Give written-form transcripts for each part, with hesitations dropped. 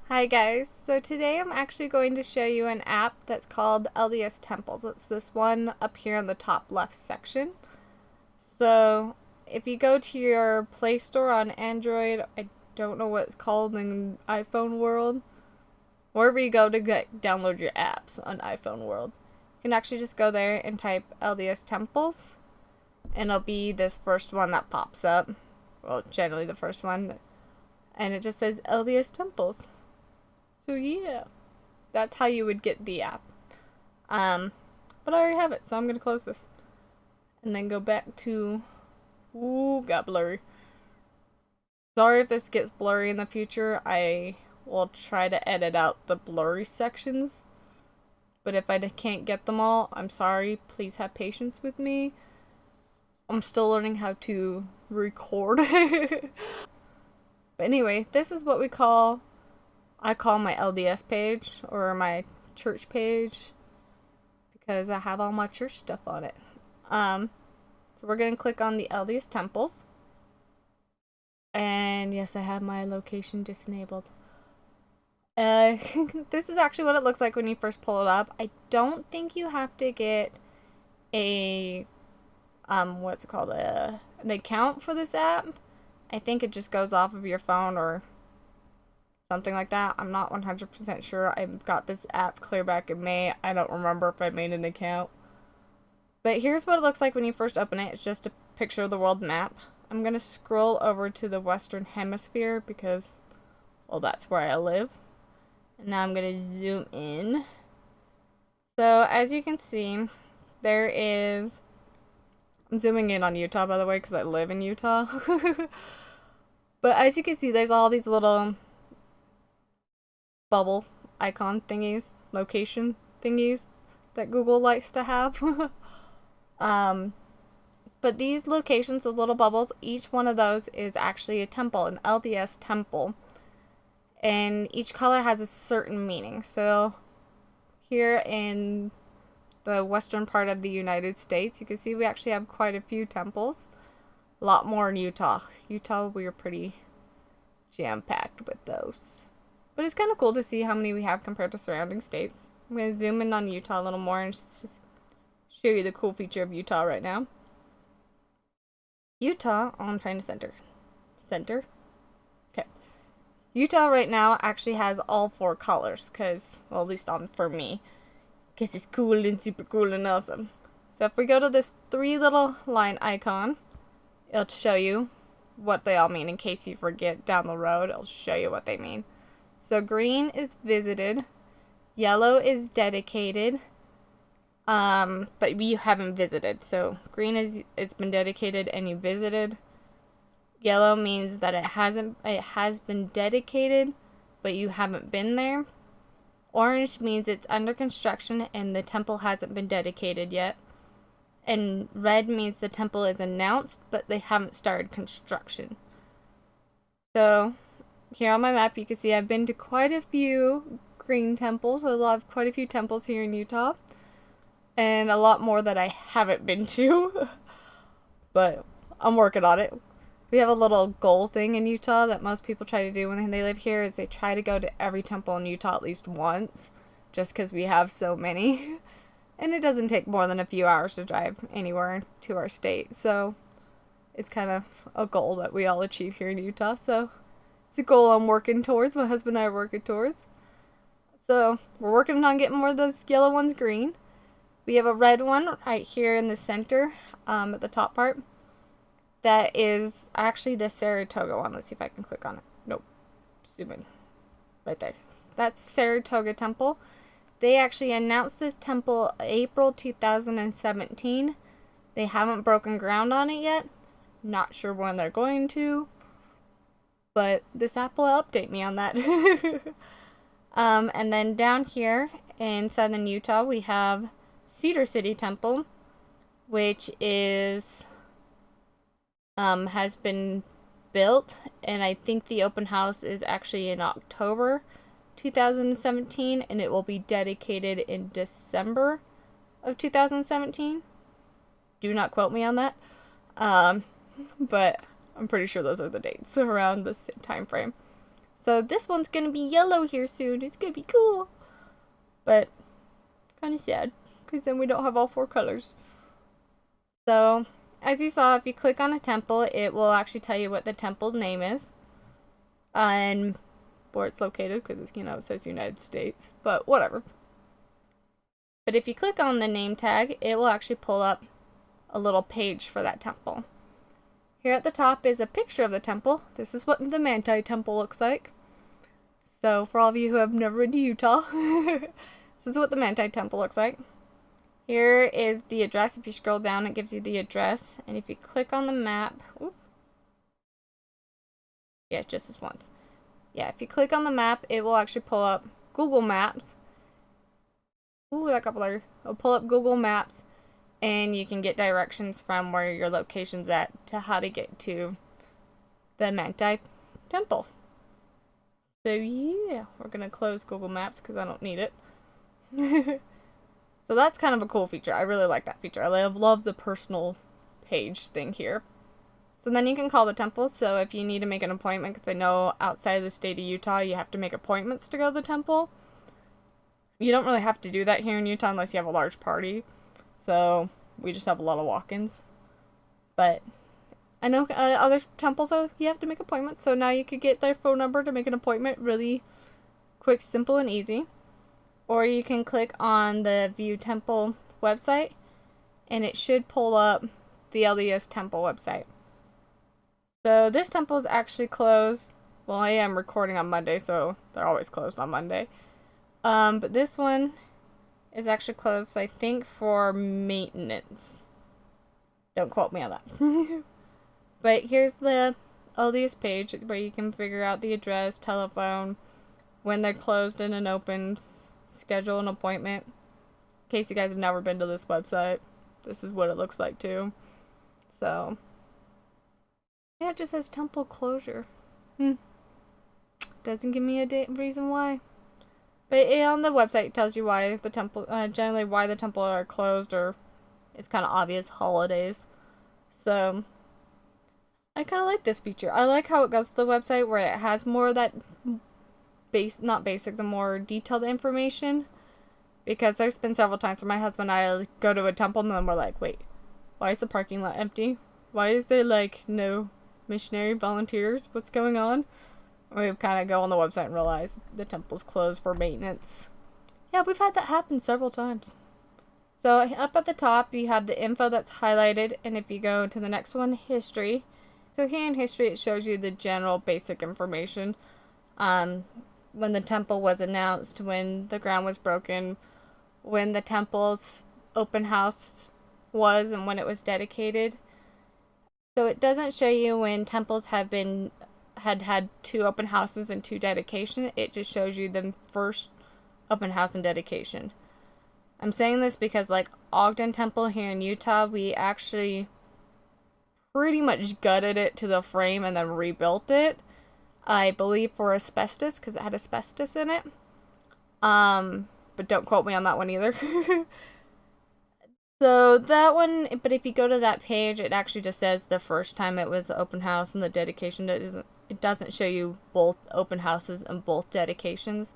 Hi guys, so today I'm actually going to show you an app that's called LDS Temples. It's this one up here in the top left section. So if you go to your Play Store on Android, I don't know what it's called in iPhone world, wherever you go to download your apps on iPhone world, you can actually just go there and type LDS Temples and it'll be this first one that pops up. Well, generally the first one, and it just says LDS Temples. So yeah, that's how you would get the app. But I already have it, so I'm gonna close this. And then go back to, ooh, got blurry. Sorry if this gets blurry in the future. I will try to edit out the blurry sections. But if I can't get them all, I'm sorry. Please have patience with me. I'm still learning how to record. But anyway, this is what I call my LDS page, or my church page, because I have all my church stuff on it. So we're going to click on the LDS Temples. And yes, I have my location disabled. This is actually what it looks like when you first pull it up. I don't think you have to get a, what's it called, an account for this app. I think it just goes off of your phone or something like that. I'm not 100% sure. I got this app clear back in May. I don't remember if I made an account. But here's what it looks like when you first open it. It's just a picture of the world map. I'm going to scroll over to the Western Hemisphere because, well, that's where I live. And now I'm going to zoom in. So as you can see, there is, I'm zooming in on Utah, by the way, because I live in Utah. But as you can see, there's all these little bubble icon thingies, location thingies that Google likes to have. But these locations, the little bubbles, each one of those is actually a temple, an LDS temple. And each color has a certain meaning. So here in the western part of the United States, you can see we actually have quite a few temples. A lot more in Utah. Utah, we are pretty jam-packed with those. But it's kind of cool to see how many we have compared to surrounding states. I'm going to zoom in on Utah a little more and just show you the cool feature of Utah right now. Utah, oh, I'm trying to center. Okay. Utah right now actually has all four colors because, well, at least for me, because it's cool and super cool and awesome. So if we go to this three little line icon, it'll show you what they all mean in case you forget down the road. It'll show you what they mean. So green is visited, yellow is dedicated, but we haven't visited. So green is it's been dedicated and you visited. Yellow means that it has been dedicated, but you haven't been there. Orange means it's under construction and the temple hasn't been dedicated yet. And red means the temple is announced, but they haven't started construction. So here on my map, you can see I've been to quite a few green temples. I love quite a few temples here in Utah. And a lot more that I haven't been to. But I'm working on it. We have a little goal thing in Utah that most people try to do when they live here is they try to go to every temple in Utah at least once. Just because we have so many. And it doesn't take more than a few hours to drive anywhere to our state. So it's kind of a goal that we all achieve here in Utah. So it's a goal I'm working towards. My husband and I are working towards. So we're working on getting more of those yellow ones green. We have a red one right here in the center, at the top part. That is actually the Saratoga one. Let's see if I can click on it. Nope. Zoom in. Right there. That's Saratoga Temple. They actually announced this temple April 2017. They haven't broken ground on it yet. Not sure when they're going to. But this app will update me on that. And then down here in southern Utah, we have Cedar City Temple, which is has been built, and I think the open house is actually in October 2017, and it will be dedicated in December of 2017. Do not quote me on that. But I'm pretty sure those are the dates around this time frame. So this one's gonna be yellow here soon. It's gonna be cool. But kind of sad, because then we don't have all 4 colors. So, as you saw, if you click on a temple, it will actually tell you what the temple name is. And where it's located, because, you know, it says United States. But whatever. But if you click on the name tag, it will actually pull up a little page for that temple. Here at the top is a picture of the temple. This is what the Manti Temple looks like. So, for all of you who have never been to Utah, this is what the Manti Temple looks like. Here is the address. If you scroll down, it gives you the address. And if you click on the map, yeah, just this once. Yeah, if you click on the map, it will actually pull up Google Maps. Ooh, that got blurry. It'll pull up Google Maps, and you can get directions from where your location's at to how to get to the Manti Temple. So yeah, we're gonna close Google Maps because I don't need it. So that's kind of a cool feature. I really like that feature. I love the personal page thing here. So then you can call the temple. So if you need to make an appointment, because I know outside of the state of Utah, you have to make appointments to go to the temple. You don't really have to do that here in Utah unless you have a large party. So we just have a lot of walk-ins. But I know other temples, you have to make appointments. So now you could get their phone number to make an appointment really quick, simple, and easy. Or you can click on the View Temple website, and it should pull up the LDS Temple website. So this temple is actually closed. Well, I am recording on Monday, so they're always closed on Monday. But this one is actually closed, I think, for maintenance. Don't quote me on that. But here's the LDS page where you can figure out the address, telephone, when they're closed and then opens, schedule an appointment. In case you guys have never been to this website, this is what it looks like too. So yeah, it just says temple closure. Doesn't give me a reason why. But on the website it tells you why the temple, generally why the temple are closed, or it's kind of obvious, holidays. So I kind of like this feature. I like how it goes to the website where it has more of that not basic, the more detailed information. Because there's been several times where my husband and I go to a temple and then we're like, wait, why is the parking lot empty? Why is there like no missionary volunteers? What's going on? We kind of go on the website and realize the temple's closed for maintenance. Yeah, we've had that happen several times. So up at the top you have the info that's highlighted, and if you go to the next one, history. So here in history it shows you the general basic information. When the temple was announced, when the ground was broken, when the temple's open house was, and when it was dedicated. So it doesn't show you when temples had 2 open houses and 2 dedication. It just shows you the first open house and dedication. I'm saying this because like Ogden Temple here in Utah, we actually pretty much gutted it to the frame and then rebuilt it. I believe for asbestos, because it had asbestos in it. But don't quote me on that one either. So that one, but if you go to that page, it actually just says the first time it was open house and the dedication. It doesn't show you both open houses and both dedications.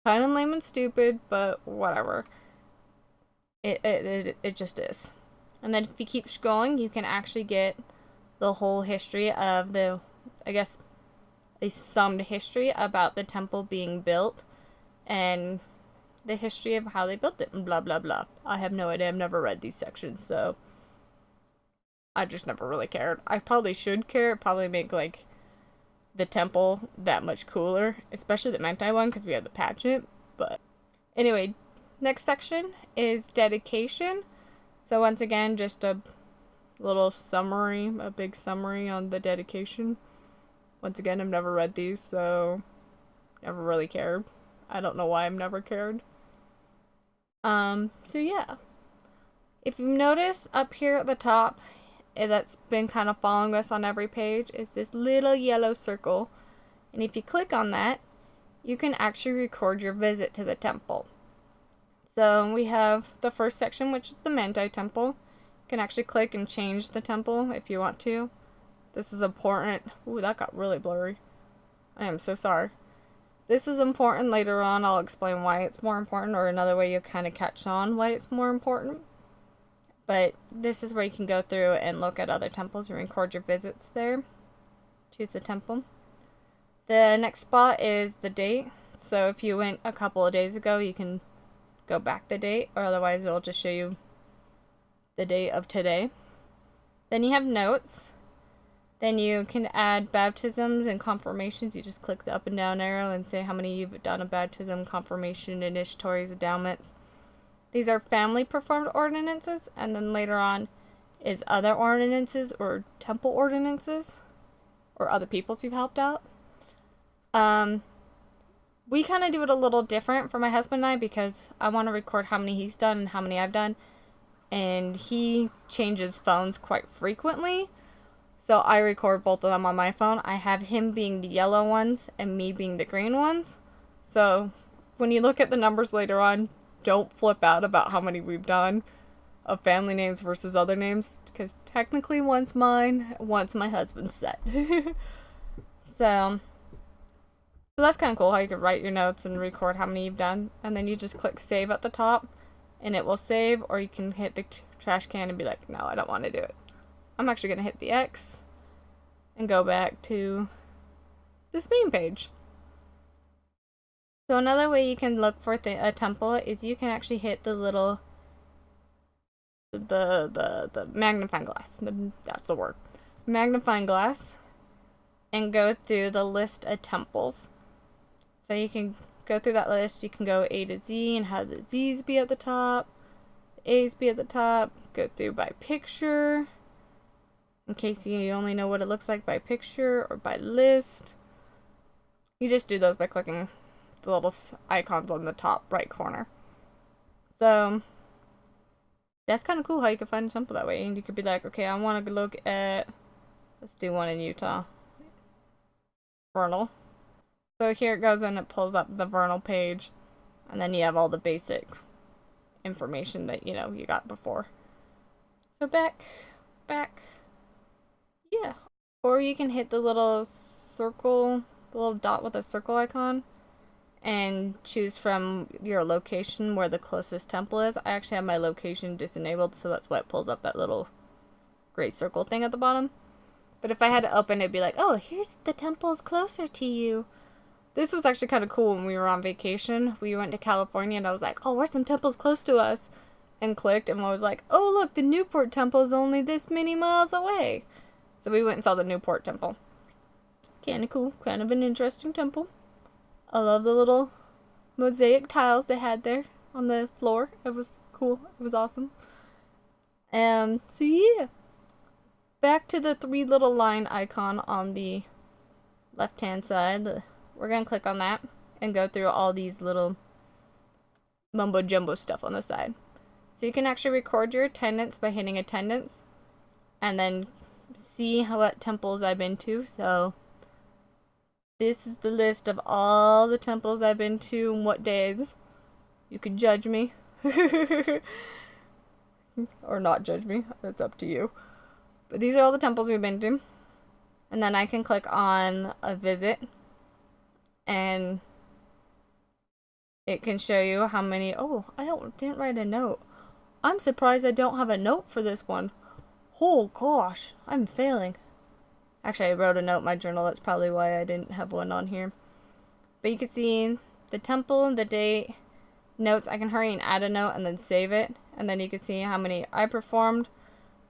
Kind of lame and stupid, but whatever. It just is. And then if you keep scrolling, you can actually get the whole history of the, I guess, a summed history about the temple being built and the history of how they built it and blah blah blah. I have no idea. I've never read these sections, so I just never really cared. I probably should care. It'd probably make like the temple that much cooler, especially the Manti one, because we have the pageant. But anyway, next section is dedication. So once again, just a little summary, a big summary on the dedication. Once again, I've never read these, so never really cared. I don't know why I've never cared. So yeah. If you notice up here at the top, that's been kind of following us on every page, is this little yellow circle. And if you click on that, you can actually record your visit to the temple. So we have the first section, which is the Manti Temple. You can actually click and change the temple if you want to. This is important. Ooh, that got really blurry. I am so sorry. This is important. Later on, I'll explain why it's more important, or another way you kind of catch on why it's more important. But this is where you can go through and look at other temples and record your visits there. Choose the temple. The next spot is the date. So if you went a couple of days ago, you can go back the date, or otherwise it'll just show you the date of today. Then you have notes. Then you can add baptisms and confirmations. You just click the up and down arrow and say how many you've done a baptism, confirmation, initiatories, endowments. These are family performed ordinances, and then later on is other ordinances or temple ordinances or other peoples you've helped out. We kind of do it a little different for my husband and I, because I want to record how many he's done and how many I've done, and he changes phones quite frequently. So I record both of them on my phone. I have him being the yellow ones and me being the green ones. So when you look at the numbers later on, don't flip out about how many we've done of family names versus other names, because technically one's mine, one's my husband's set. So that's kind of cool how you could write your notes and record how many you've done. And then you just click save at the top and it will save, or you can hit the trash can and be like, no, I don't want to do it. I'm actually going to hit the X and go back to this main page. So another way you can look for a temple is you can actually hit the little, the magnifying glass. That's the word. Magnifying glass. And go through the list of temples. So you can go through that list. You can go A to Z and have the Z's be at the top, the A's be at the top. Go through by picture, in case you only know what it looks like by picture, or by list. You just do those by clicking the little icons on the top right corner. So that's kind of cool how you can find a temple that way. And you could be like, okay, I want to look at, let's do one in Utah. Vernal. So here it goes and it pulls up the Vernal page, and then you have all the basic information that you got before. So back, yeah. Or you can hit the little circle, the little dot with a circle icon, and choose from your location where the closest temple is. I actually have my location disenabled, so that's why it pulls up that little gray circle thing at the bottom. But if I had to open it, it'd be like, oh, here's the temples closer to you. This was actually kind of cool when we were on vacation. We went to California, and I was like, oh, where's some temples close to us? And clicked, and I was like, oh, look, the Newport Temple is only this many miles away. So we went and saw the Newport Temple. Kind of cool. Kind of an interesting temple. I love the little mosaic tiles they had there on the floor. It was cool. It was awesome. So yeah. Back to the three little line icon on the left-hand side. We're going to click on that and go through all these little mumbo-jumbo stuff on the side. So you can actually record your attendance by hitting attendance, and then see what temples I've been to. So this is the list of all the temples I've been to and what days. You can judge me. Or not judge me. It's up to you. But these are all the temples we've been to. And then I can click on a visit, and it can show you how many. Oh, I didn't write a note. I'm surprised I don't have a note for this one. Oh gosh, I'm failing. Actually, I wrote a note in my journal. That's probably why I didn't have one on here. But you can see the temple, the date, notes. I can hurry and add a note and then save it. And then you can see how many I performed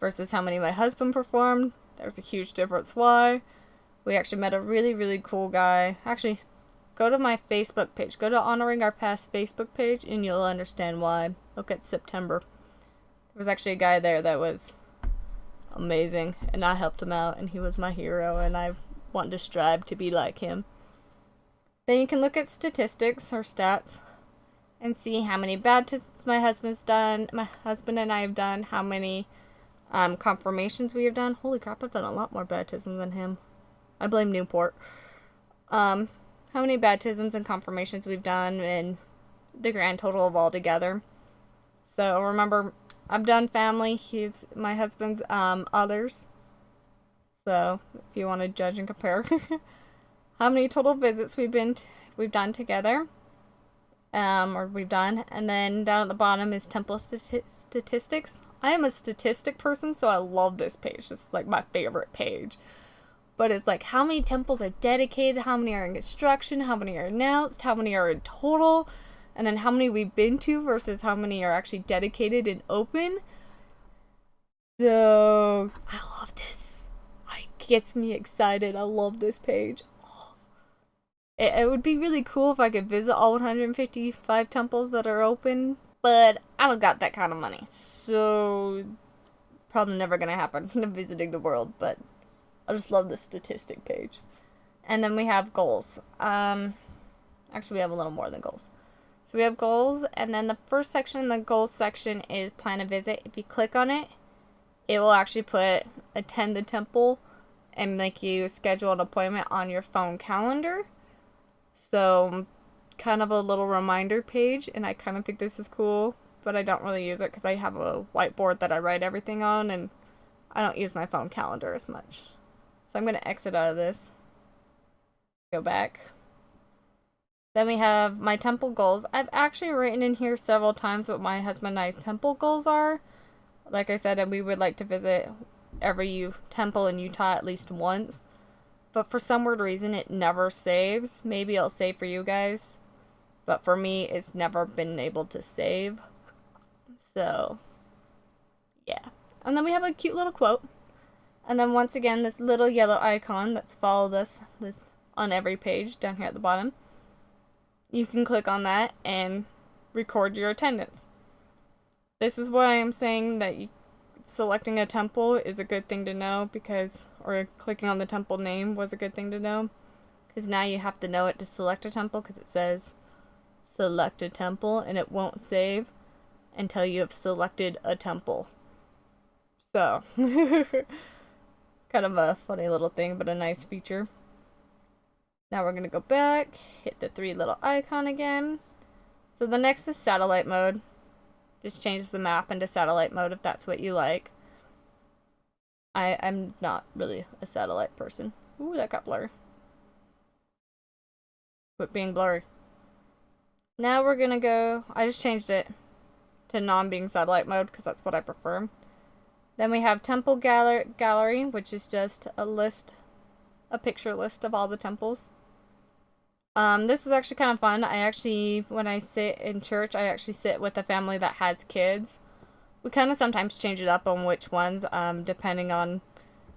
versus how many my husband performed. There's a huge difference why. We actually met a really, really cool guy. Actually, go to my Facebook page. Go to Honoring Our Past Facebook page and you'll understand why. Look at September. There was actually a guy there that was amazing, and I helped him out, and he was my hero, and I want to strive to be like him. Then you can look at statistics or stats and see how many baptisms my husband and I have done, how many confirmations we have done. Holy crap, I've done a lot more baptisms than him. I blame Newport. How many baptisms and confirmations we've done, and the grand total of all together. So remember, I've done family. He's my husband's others. So if you want to judge and compare. how many total visits we've done together, or we've done, and then down at the bottom is temple statistics. I am a statistic person, so I love this page. This is like my favorite page. But it's like how many temples are dedicated, how many are in construction, how many are announced, how many are in total, and then how many we've been to versus how many are actually dedicated and open. So I love this. It gets me excited. I love this page. It would be really cool if I could visit all 155 temples that are open, but I don't got that kind of money, so probably never gonna happen visiting the world, but I just love the statistic page. And then we have goals. Actually, we have a little more than goals. So we have goals, and then the first section, the goals section, is plan a visit. If you click on it, it will actually put attend the temple and make you schedule an appointment on your phone calendar. So kind of a little reminder page, and I kind of think this is cool, but I don't really use it because I have a whiteboard that I write everything on, and I don't use my phone calendar as much. So I'm going to exit out of this. Go back. Then we have my temple goals. I've actually written in here several times what my husband and I's temple goals are. Like I said, we would like to visit every temple in Utah at least once. But for some weird reason, it never saves. Maybe it'll save for you guys. But for me, it's never been able to save. So, yeah. And then we have a cute little quote. And then once again, this little yellow icon that's followed us on every page down here at the bottom. You can click on that and record your attendance. This is why I'm saying that selecting a temple is a good thing to know, or clicking on the temple name was a good thing to know. Because now you have to know it to select a temple, because it says select a temple and it won't save until you have selected a temple. So, kind of a funny little thing, but a nice feature. Now we're going to go back, hit the three little icon again. So the next is satellite mode. Just changes the map into satellite mode if that's what you like. I'm not really a satellite person. Ooh, that got blurry. Quit being blurry. Now we're going to go, I just changed it to non-being satellite mode because that's what I prefer. Then we have temple gallery, which is just a picture list of all the temples. This is actually kind of fun. When I sit in church, I actually sit with a family that has kids. We kind of sometimes change it up on which ones, depending on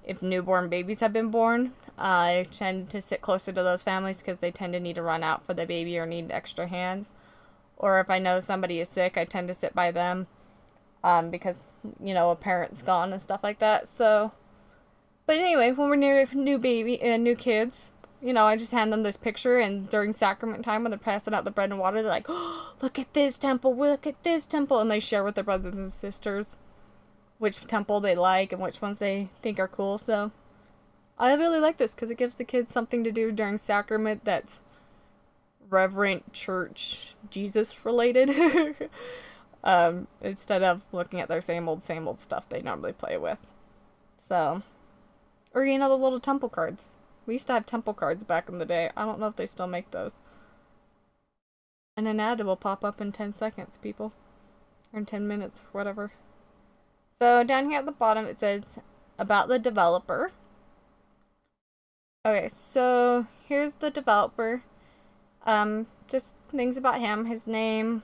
if newborn babies have been born. I tend to sit closer to those families because they tend to need to run out for the baby or need extra hands. Or if I know somebody is sick, I tend to sit by them, because, a parent's gone and stuff like that. So, but anyway, when we're near new kids, I just hand them this picture, and during sacrament time when they're passing out the bread and water, they're like, oh, look at this temple, look at this temple, and they share with their brothers and sisters which temple they like and which ones they think are cool. So I really like this because it gives the kids something to do during sacrament that's reverent, church, Jesus related, instead of looking at their same old stuff they normally play with. So, or the little temple cards. We used to have temple cards back in the day. I don't know if they still make those. And an ad will pop up in 10 seconds, people. Or in 10 minutes, whatever. So down here at the bottom it says about the developer. Okay, so here's the developer. Just things about him, his name,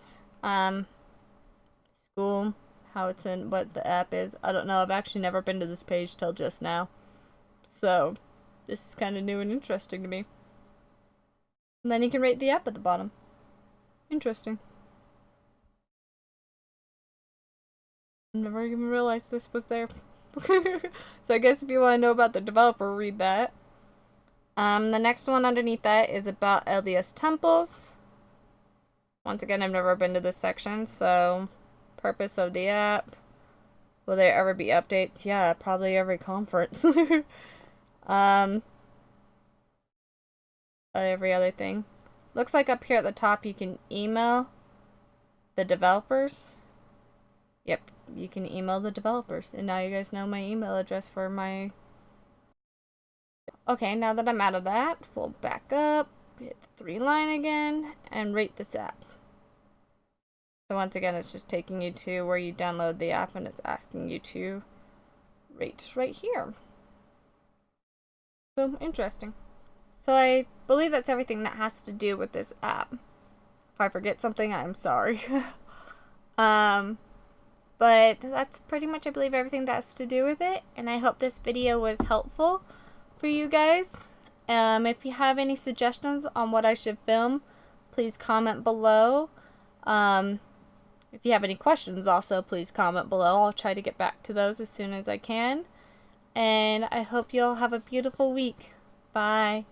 school, what the app is. I don't know. I've actually never been to this page till just now. So this is kind of new and interesting to me. And then you can rate the app at the bottom. Interesting. Never even realized this was there. So I guess if you want to know about the developer, read that. The next one underneath that is about LDS temples. Once again, I've never been to this section, so purpose of the app. Will there ever be updates? Yeah, probably every conference. Every other thing. Looks like up here at the top you can email the developers. Yep, you can email the developers. And now you guys know my email address for my... Okay, now that I'm out of that, we'll back up, hit the 3 line again, and rate this app. So once again, it's just taking you to where you download the app, and it's asking you to rate right here. So, interesting. So I believe that's everything that has to do with this app. If I forget something, I'm sorry. But that's pretty much, I believe, everything that has to do with it. And I hope this video was helpful for you guys. If you have any suggestions on what I should film, please comment below. If you have any questions also, please comment below. I'll try to get back to those as soon as I can. And I hope you all have a beautiful week. Bye.